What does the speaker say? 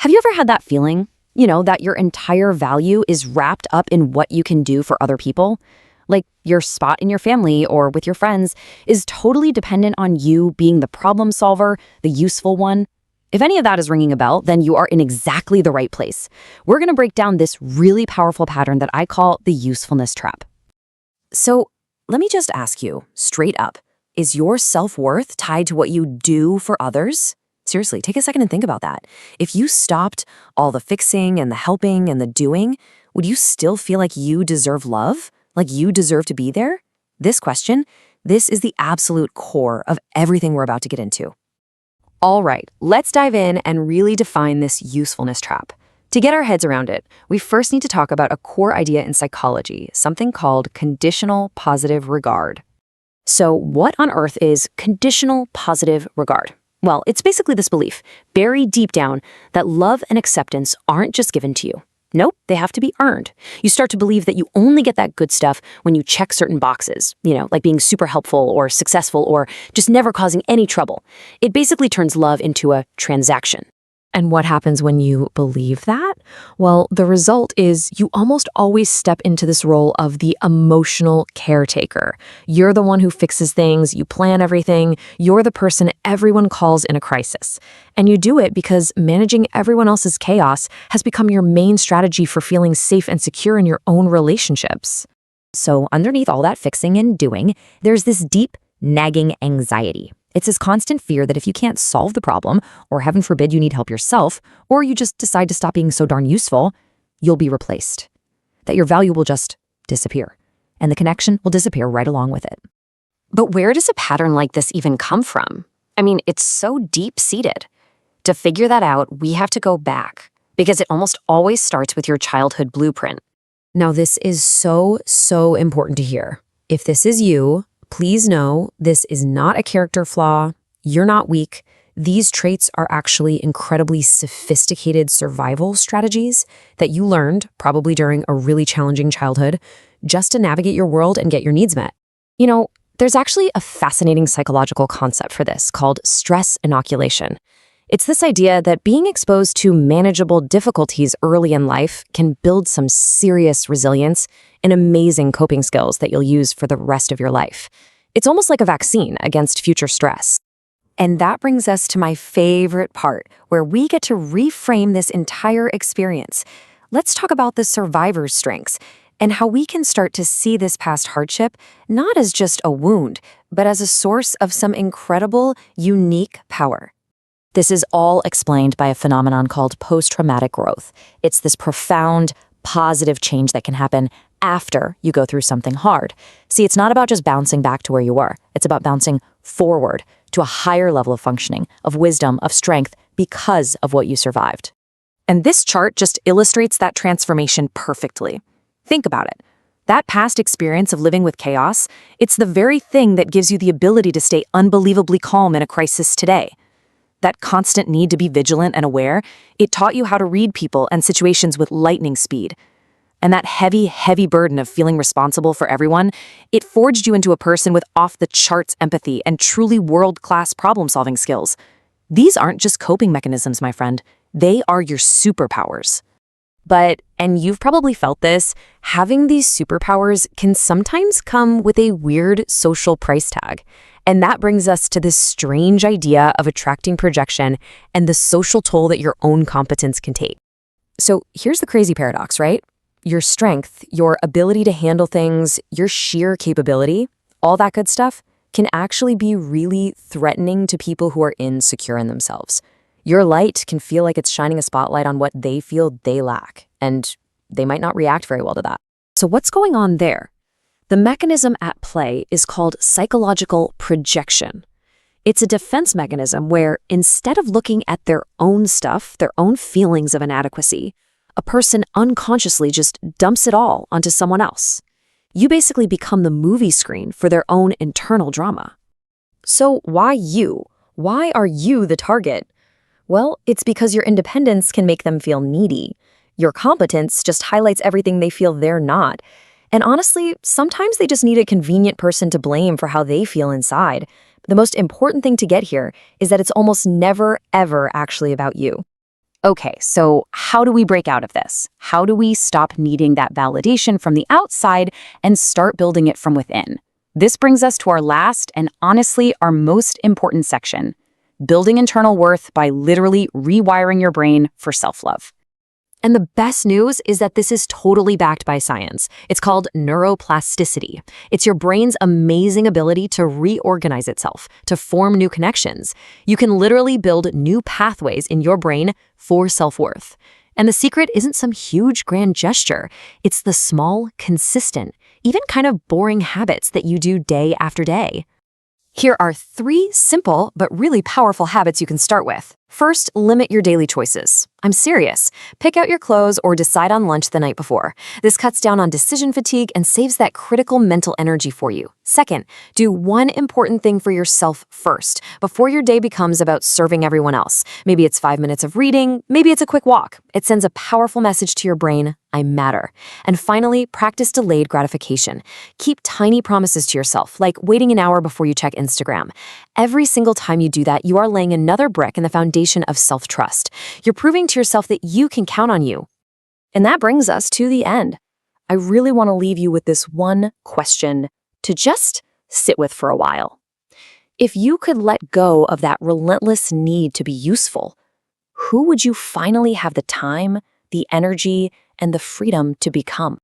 Have you ever had that feeling? That your entire value is wrapped up in what you can do for other people? Like your spot in your family or with your friends is totally dependent on you being the problem solver, the useful one. If any of that is ringing a bell, then you are in exactly the right place. We're going to break down this really powerful pattern that I call the usefulness trap. So let me just ask you, straight up, is your self-worth tied to what you do for others? Seriously, take a second and think about that. If you stopped all the fixing and the helping and the doing, would you still feel like you deserve love? Like you deserve to be there? This question, this is the absolute core of everything we're about to get into. All right, let's dive in and really define this usefulness trap. To get our heads around it, we first need to talk about a core idea in psychology, something called conditional positive regard. So what on earth is conditional positive regard? Well, it's basically this belief, buried deep down, that love and acceptance aren't just given to you. Nope, they have to be earned. You start to believe that you only get that good stuff when you check certain boxes, like being super helpful or successful or just never causing any trouble. It basically turns love into a transaction. And what happens when you believe that? Well, the result is you almost always step into this role of the emotional caretaker. You're the one who fixes things, you plan everything, you're the person everyone calls in a crisis. And you do it because managing everyone else's chaos has become your main strategy for feeling safe and secure in your own relationships. So underneath all that fixing and doing, there's this deep, nagging anxiety. It's this constant fear that if you can't solve the problem, or heaven forbid you need help yourself, or you just decide to stop being so darn useful, you'll be replaced. That your value will just disappear, and the connection will disappear right along with it. But where does a pattern like this even come from? I mean, it's so deep-seated. To figure that out, we have to go back, because it almost always starts with your childhood blueprint. Now, this is so important to hear. If this is you, please know this is not a character flaw. You're not weak. These traits are actually incredibly sophisticated survival strategies that you learned, probably during a really challenging childhood, just to navigate your world and get your needs met. There's actually a fascinating psychological concept for this called stress inoculation. It's this idea that being exposed to manageable difficulties early in life can build some serious resilience and amazing coping skills that you'll use for the rest of your life. It's almost like a vaccine against future stress. And that brings us to my favorite part, where we get to reframe this entire experience. Let's talk about the survivor's strengths and how we can start to see this past hardship not as just a wound, but as a source of some incredible, unique power. This is all explained by a phenomenon called post-traumatic growth. It's this profound, positive change that can happen after you go through something hard. See, it's not about just bouncing back to where you were. It's about bouncing forward to a higher level of functioning, of wisdom, of strength, because of what you survived. And this chart just illustrates that transformation perfectly. Think about it. That past experience of living with chaos, it's the very thing that gives you the ability to stay unbelievably calm in a crisis today. That constant need to be vigilant and aware, it taught you how to read people and situations with lightning speed. And that heavy burden of feeling responsible for everyone, it forged you into a person with off-the-charts empathy and truly world-class problem-solving skills. These aren't just coping mechanisms, my friend. They are your superpowers. But, and you've probably felt this, having these superpowers can sometimes come with a weird social price tag. And that brings us to this strange idea of attracting projection and the social toll that your own competence can take. So here's the crazy paradox, right? Your strength, your ability to handle things, your sheer capability, all that good stuff, can actually be really threatening to people who are insecure in themselves. Your light can feel like it's shining a spotlight on what they feel they lack, and they might not react very well to that. So what's going on there? The mechanism at play is called psychological projection. It's a defense mechanism where, instead of looking at their own stuff, their own feelings of inadequacy, a person unconsciously just dumps it all onto someone else. You basically become the movie screen for their own internal drama. So why you? Why are you the target? Well, it's because your independence can make them feel needy. Your competence just highlights everything they feel they're not. And honestly, sometimes they just need a convenient person to blame for how they feel inside. The most important thing to get here is that it's almost never, ever actually about you. Okay, so how do we break out of this? How do we stop needing that validation from the outside and start building it from within? This brings us to our last and honestly our most important section, building internal worth by literally rewiring your brain for self-love. And the best news is that this is totally backed by science. It's called neuroplasticity. It's your brain's amazing ability to reorganize itself, to form new connections. You can literally build new pathways in your brain for self-worth. And the secret isn't some huge grand gesture. It's the small, consistent, even kind of boring habits that you do day after day. Here are 3 simple but really powerful habits you can start with. First, limit your daily choices. I'm serious. Pick out your clothes or decide on lunch the night before. This cuts down on decision fatigue and saves that critical mental energy for you. Second, do one important thing for yourself first, before your day becomes about serving everyone else. Maybe it's 5 minutes of reading, maybe it's a quick walk. It sends a powerful message to your brain, I matter. And finally, practice delayed gratification. Keep tiny promises to yourself, like waiting an hour before you check Instagram. Every single time you do that, you are laying another brick in the foundation of self-trust. You're proving to yourself that you can count on you. And that brings us to the end. I really want to leave you with this one question to just sit with for a while. If you could let go of that relentless need to be useful, who would you finally have the time, the energy, and the freedom to become?